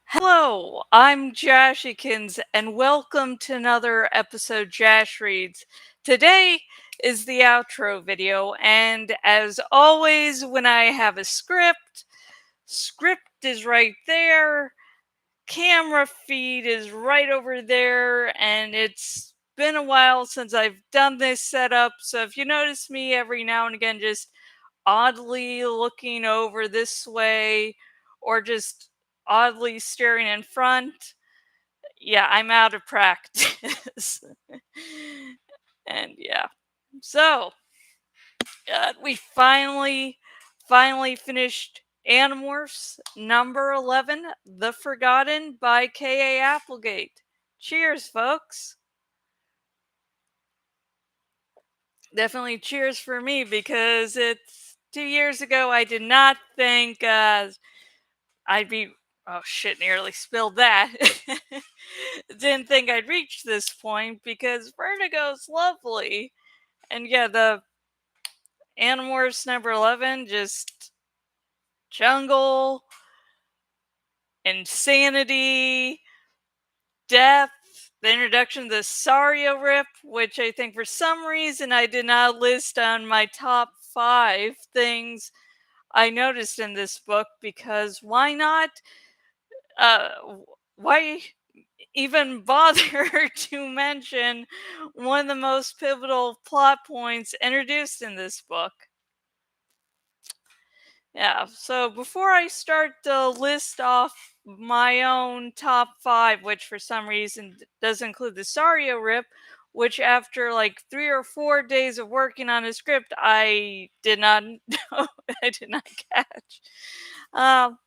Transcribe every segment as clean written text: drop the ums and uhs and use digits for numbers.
Hello, I'm Jashikins, and welcome to another episode Jash Reads. Today is the outro video, and as always, when I have a script is right there, camera feed is right over there, and it's been a while since I've done this setup, so if you notice me every now and again just oddly looking over this way or just oddly staring in front, yeah, I'm out of practice. And yeah. So, we finally finished Animorphs number 11, The Forgotten by K.A. Applegate. Cheers, folks. Definitely cheers for me because it's 2 years ago. I did not think I'd be. Oh shit, nearly spilled that. Didn't think I'd reach this point because Vertigo's lovely. And yeah, the Animorphs number 11, just jungle, insanity, death, the introduction of the Sario Rip, which I think for some reason I did not list on my top 5 things I noticed in this book because why not? Uh, why even bother to mention one of the most pivotal plot points introduced in this book? Yeah, so before I start to list off my own top 5, which for some reason does include the Sario Rip, which after like 3 or 4 days of working on a script, I did not know, I did not catch. Um,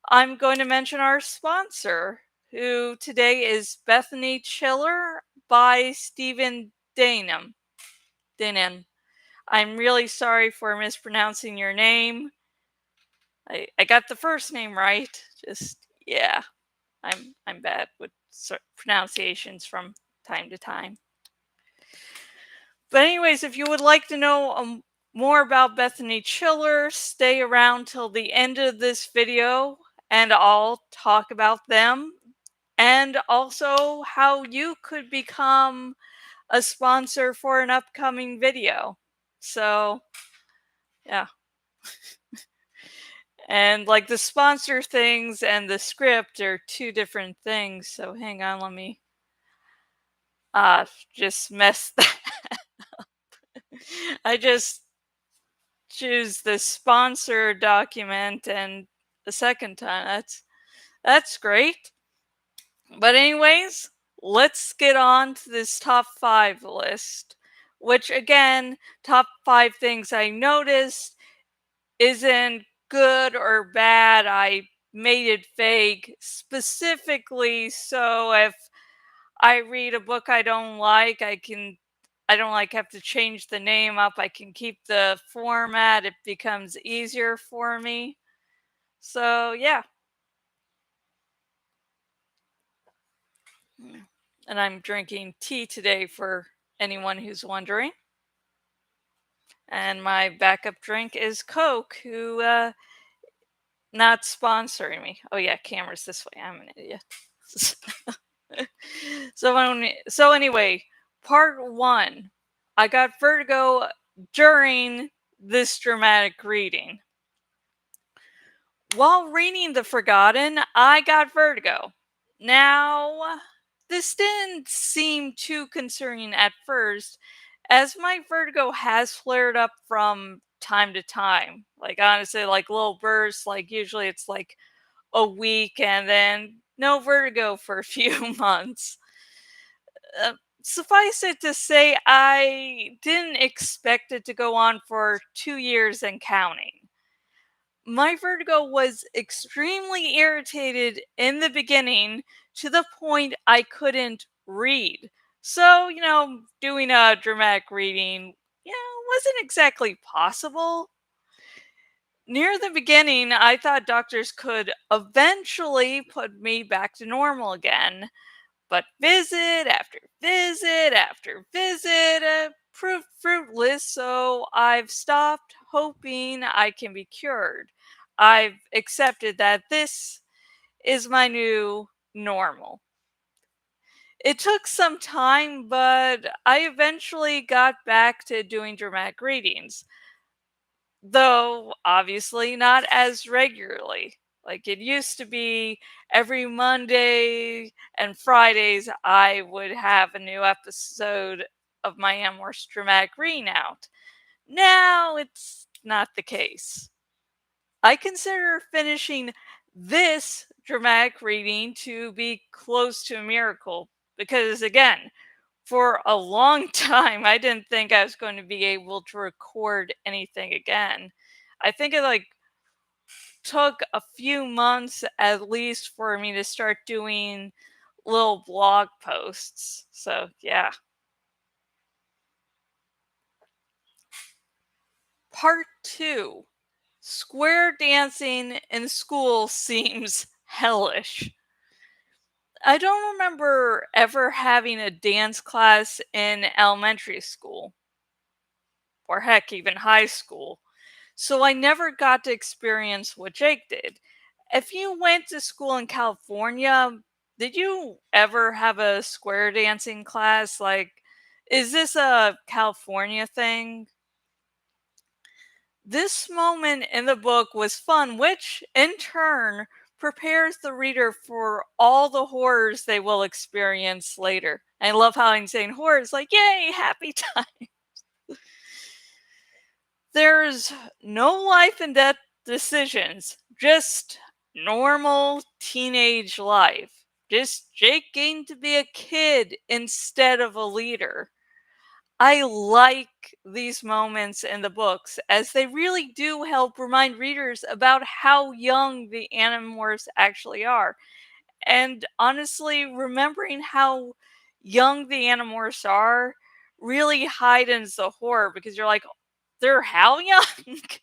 I'm going to mention our sponsor, who today is Bethany Chiller by Stephen Danum. Danon. I'm really sorry for mispronouncing your name. I got the first name right. Just yeah, I'm bad with pronunciations from time to time. But anyways, if you would like to know more about Bethany Chiller, stay around till the end of this video, and I'll talk about them, and also how you could become a sponsor for an upcoming video. So yeah. And like the sponsor things and the script are two different things. So hang on, let me just mess that. I just choose the sponsor document and the second time. That's great. But anyways, let's get on to this top 5 list, which again, top 5 things I noticed isn't good or bad. I made it vague specifically so if I read a book I don't like, I don't like have to change the name up. I can keep the format. It becomes easier for me. So, yeah. And I'm drinking tea today for anyone who's wondering. And my backup drink is Coke, who not sponsoring me. Oh yeah, camera's this way. I'm an idiot. So anyway, part 1. I got vertigo during this dramatic reading. While reading The Forgotten, I got vertigo. Now, this didn't seem too concerning at first, as my vertigo has flared up from time to time. Like, honestly, like little bursts, like, usually it's like a week and then no vertigo for a few months. Uh, Suffice it to say, I didn't expect it to go on for 2 years and counting. My vertigo was extremely irritated in the beginning to the point I couldn't read. So, doing a dramatic reading, wasn't exactly possible. Near the beginning, I thought doctors could eventually put me back to normal again, but visit after visit after visit proved fruitless, so I've stopped hoping I can be cured. I've accepted that this is my new normal. It took some time, but I eventually got back to doing dramatic readings, though obviously not as regularly. Like it used to be every Monday and Fridays, I would have a new episode of my Animorphs dramatic reading out. Now it's not the case. I consider finishing this dramatic reading to be close to a miracle because, again, for a long time, I didn't think I was going to be able to record anything again. I think it took a few months at least for me to start doing little blog posts. So, yeah. Part 2. Square dancing in school seems hellish. I don't remember ever having a dance class in elementary school, or heck, even high school, so I never got to experience what Jake did. If you went to school in California, did you ever have a square dancing class? Like, is this a California thing? This moment in the book was fun, which in turn prepares the reader for all the horrors they will experience later. I love how I'm saying horrors, like, yay, happy time. There's no life and death decisions, just normal teenage life. Just Jake getting to be a kid instead of a leader. I like these moments in the books as they really do help remind readers about how young the Animorphs actually are. And honestly, remembering how young the Animorphs are really heightens the horror because you're like, they're how young? What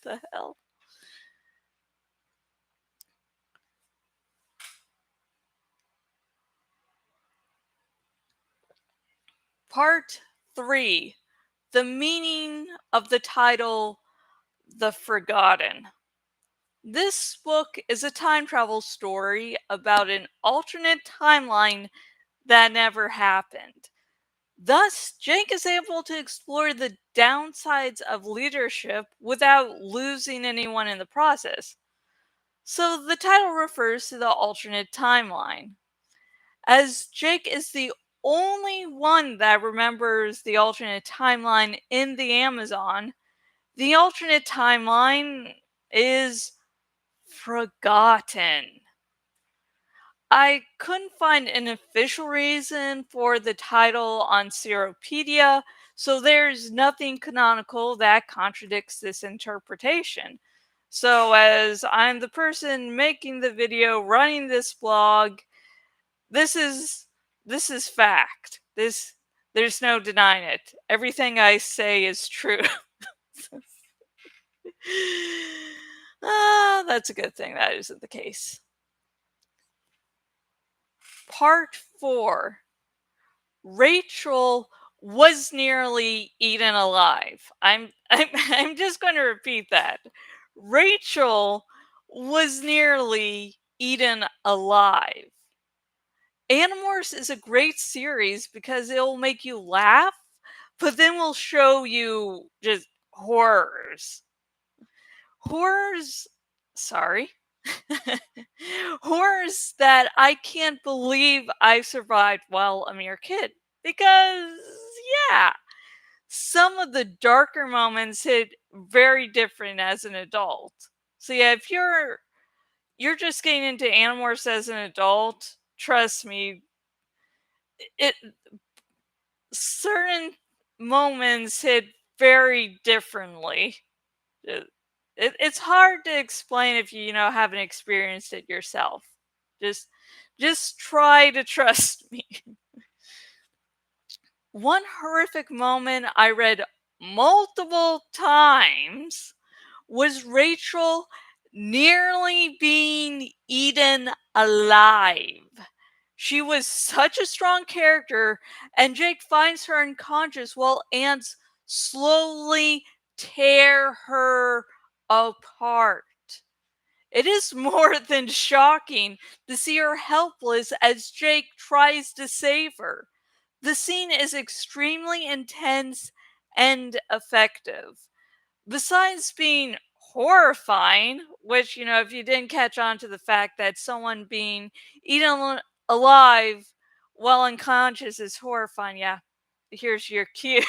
the hell? Part 3. The meaning of the title, The Forgotten. This book is a time travel story about an alternate timeline that never happened. Thus, Jake is able to explore the downsides of leadership without losing anyone in the process. So, the title refers to the alternate timeline. As Jake is the only one that remembers the alternate timeline in the Amazon, the alternate timeline is forgotten. I couldn't find an official reason for the title on Seropedia, so there's nothing canonical that contradicts this interpretation. So, as I'm the person making the video, running this blog, this is this is fact. There's no denying it. Everything I say is true. Ah, that's a good thing that isn't the case. Part 4. Rachel was nearly eaten alive. I'm just going to repeat that. Rachel was nearly eaten alive. Animorphs is a great series because it'll make you laugh, but then will show you just horrors. Horrors, sorry. Horrors that I can't believe I survived while a mere kid. Because, yeah, some of the darker moments hit very different as an adult. So yeah, if you're just getting into Animorphs as an adult, trust me, it certain moments hit very differently. It, it's hard to explain if you haven't experienced it yourself. Just just try to trust me. One horrific moment I read multiple times was Rachel nearly being eaten alive. She was such a strong character, and Jake finds her unconscious while ants slowly tear her apart. It is more than shocking to see her helpless as Jake tries to save her. The scene is extremely intense and effective. Besides being horrifying, which, if you didn't catch on to the fact that someone being eaten alive while unconscious is horrifying, yeah, here's your cue.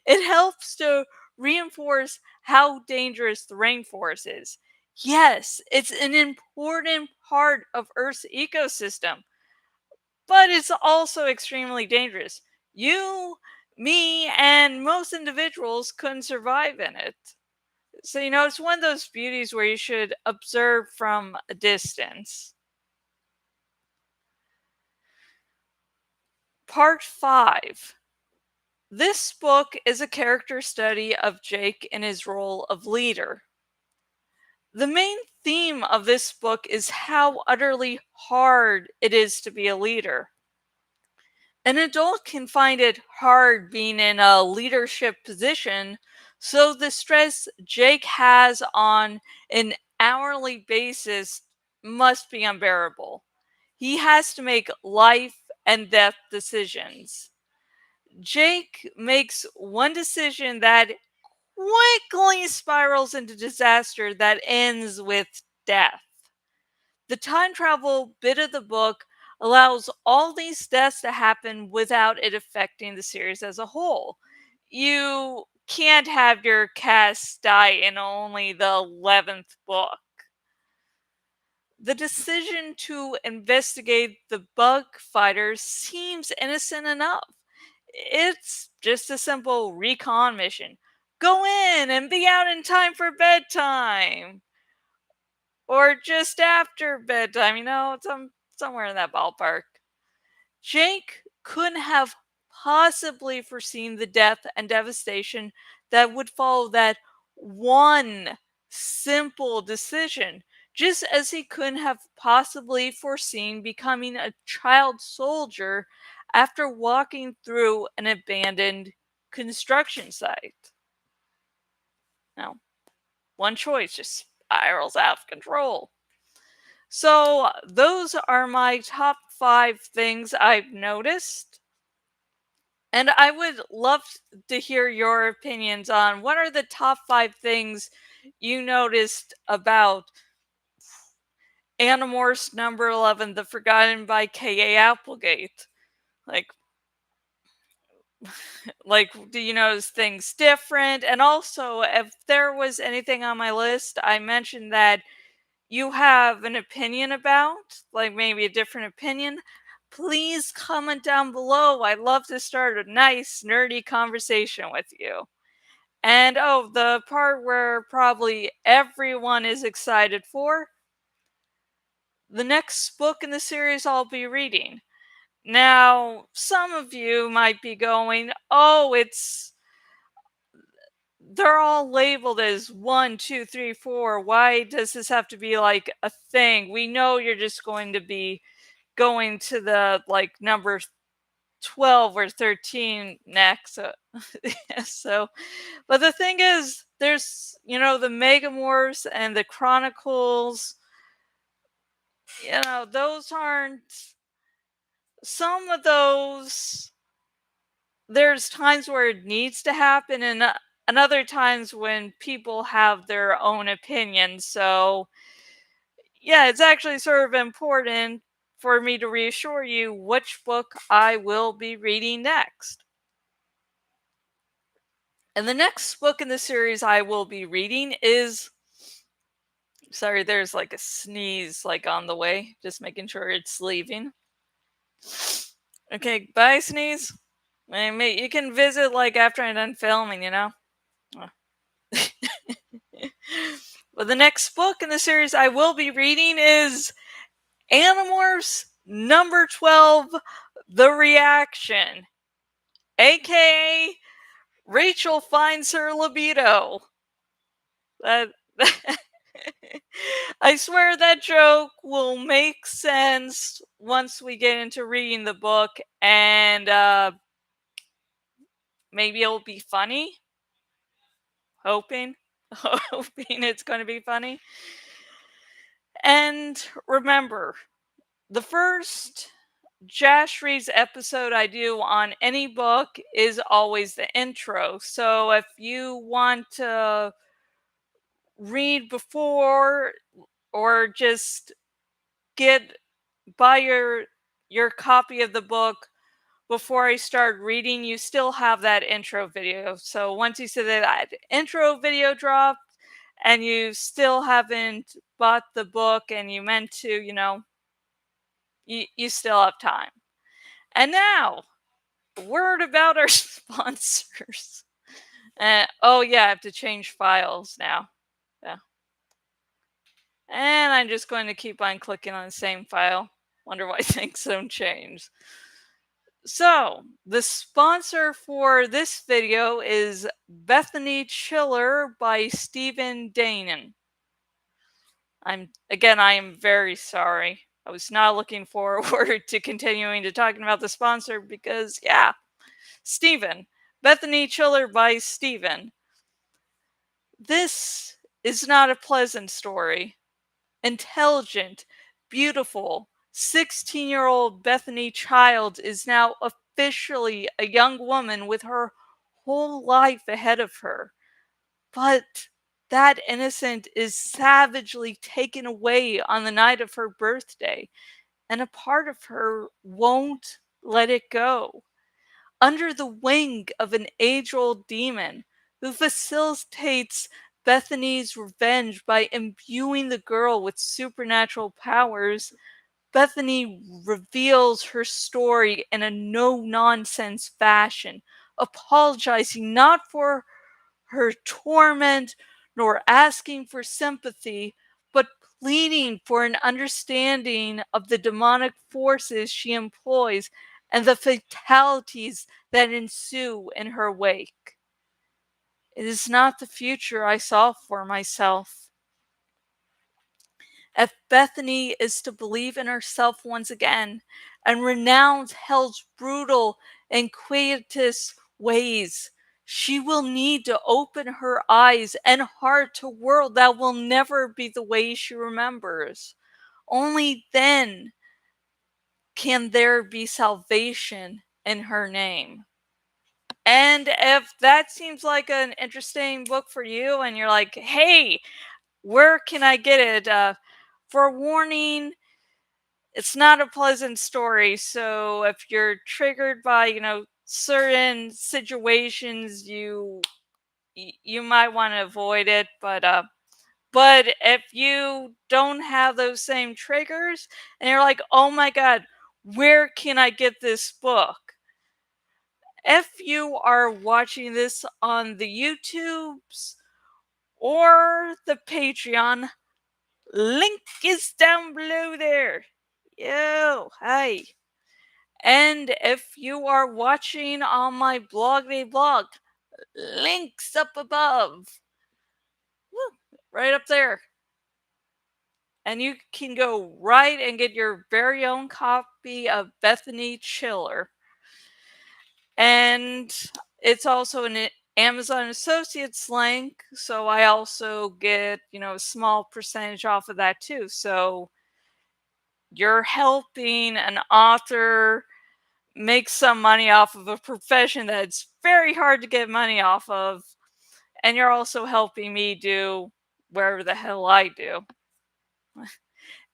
It helps to reinforce how dangerous the rainforest is. Yes, it's an important part of Earth's ecosystem, but it's also extremely dangerous. You, me, and most individuals couldn't survive in it. So, it's one of those beauties where you should observe from a distance. Part 5. This book is a character study of Jake in his role of leader. The main theme of this book is how utterly hard it is to be a leader. An adult can find it hard being in a leadership position, so the stress Jake has on an hourly basis must be unbearable. He has to make life and death decisions. Jake makes one decision that quickly spirals into disaster that ends with death. The time travel bit of the book allows all these deaths to happen without it affecting the series as a whole. You can't have your cast die in only the 11th book. The decision to investigate the bug fighters seems innocent enough. It's just a simple recon mission. Go in and be out in time for bedtime. Or just after bedtime, somewhere in that ballpark. Jake couldn't have possibly foreseen the death and devastation that would follow that one simple decision, just as he couldn't have possibly foreseen becoming a child soldier after walking through an abandoned construction site. Now, one choice just spirals out of control. So, those are my top 5 things I've noticed. And I would love to hear your opinions on what are the top 5 things you noticed about Animorphs number 11, The Forgotten by K.A. Applegate. Like, do you notice things different? And also, if there was anything on my list, I mentioned that you have an opinion about, like maybe a different opinion, please comment down below. I'd love to start a nice, nerdy conversation with you. And oh, the part where probably everyone is excited for, the next book in the series I'll be reading. Now, some of you might be going, oh, they're all labeled as 1, 2, 3, 4. Why does this have to be like a thing? We know you're just going to be going to the like number 12 or 13 next. So, but the thing is, there's, the Megamorphs and the Chronicles, those aren't, some of those, there's times where it needs to happen, and other times when people have their own opinions. So, yeah, it's actually sort of important for me to reassure you which book I will be reading next. And the next book in the series I will be reading is. Sorry, there's like a sneeze like on the way. Just making sure it's leaving. Okay, bye, sneeze. You can visit like after I'm done filming, But the next book in the series I will be reading is Animorphs number 12, The Reaction, aka Rachel Finds Her Libido. That I swear that joke will make sense once we get into reading the book, and maybe it'll be funny. Hoping it's going to be funny. And remember, the first Jash Reads episode I do on any book is always the intro. So if you want to read before or just get buy your copy of the book before I start reading, you still have that intro video. So once you see that intro video dropped and you still haven't bought the book and you meant to, you still have time. And now, a word about our sponsors. Oh yeah, I have to change files now. Yeah. And I'm just going to keep on clicking on the same file. Wonder why things don't change. So, the sponsor for this video is Bethany Chiller by Stephen Danon. I am very sorry. I was not looking forward to continuing to talking about the sponsor because, yeah, Stephen. Bethany Chiller by Stephen. This is not a pleasant story. Intelligent, beautiful, 16-year-old Bethany Child is now officially a young woman with her whole life ahead of her. But that innocence is savagely taken away on the night of her birthday, and a part of her won't let it go. Under the wing of an age-old demon who facilitates Bethany's revenge by imbuing the girl with supernatural powers, Bethany reveals her story in a no-nonsense fashion, apologizing not for her torment nor asking for sympathy, but pleading for an understanding of the demonic forces she employs and the fatalities that ensue in her wake. It is not the future I saw for myself. If Bethany is to believe in herself once again and renounce hell's brutal and quietus ways, she will need to open her eyes and heart to a world that will never be the way she remembers. Only then can there be salvation in her name. And if that seems like an interesting book for you and you're like, hey, where can I get it? Forewarning, it's not a pleasant story. So if you're triggered by, certain situations, you might want to avoid it. But if you don't have those same triggers and you're like, oh my god, where can I get this book? If you are watching this on the YouTubes or the Patreon, link is down below there. Yo, hi. And if you are watching on my blog, links up above. Woo, right up there. And you can go right and get your very own copy of Bethany Chiller. And it's also an Amazon Associates link, so I also get, a small percentage off of that too. So you're helping an author make some money off of a profession that's very hard to get money off of, and you're also helping me do wherever the hell I do.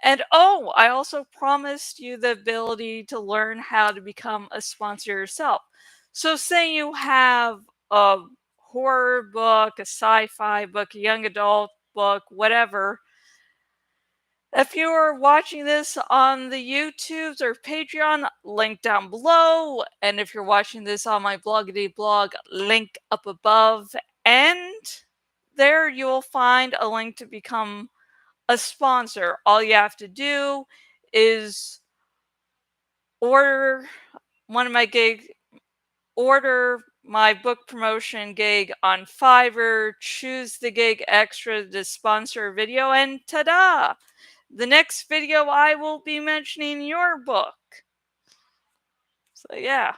And oh, I also promised you the ability to learn how to become a sponsor yourself. So, say you have a horror book, a sci fi book, a young adult book, whatever. If you are watching this on the YouTubes or Patreon, link down below. And if you're watching this on my bloggity blog, link up above. And there you'll find a link to become a sponsor. All you have to do is order one of my gigs, order my book promotion gig on Fiverr, choose the gig extra to sponsor a video, and ta-da! The next video I will be mentioning your book. So yeah.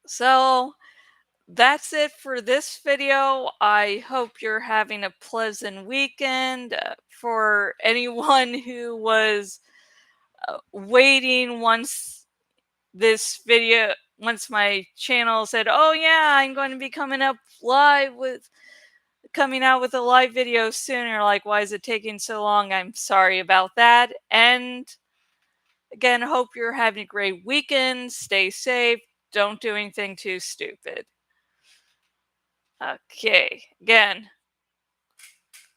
So that's it for this video. I hope you're having a pleasant weekend. For anyone who was waiting once my channel said, "Oh yeah, I'm going to be coming out with a live video soon," you're like, "Why is it taking so long?" I'm sorry about that. And again, hope you're having a great weekend. Stay safe. Don't do anything too stupid. Okay, again,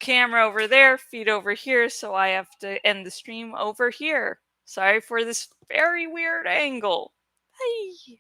camera over there, feet over here, so I have to end the stream over here. Sorry for this very weird angle. Bye.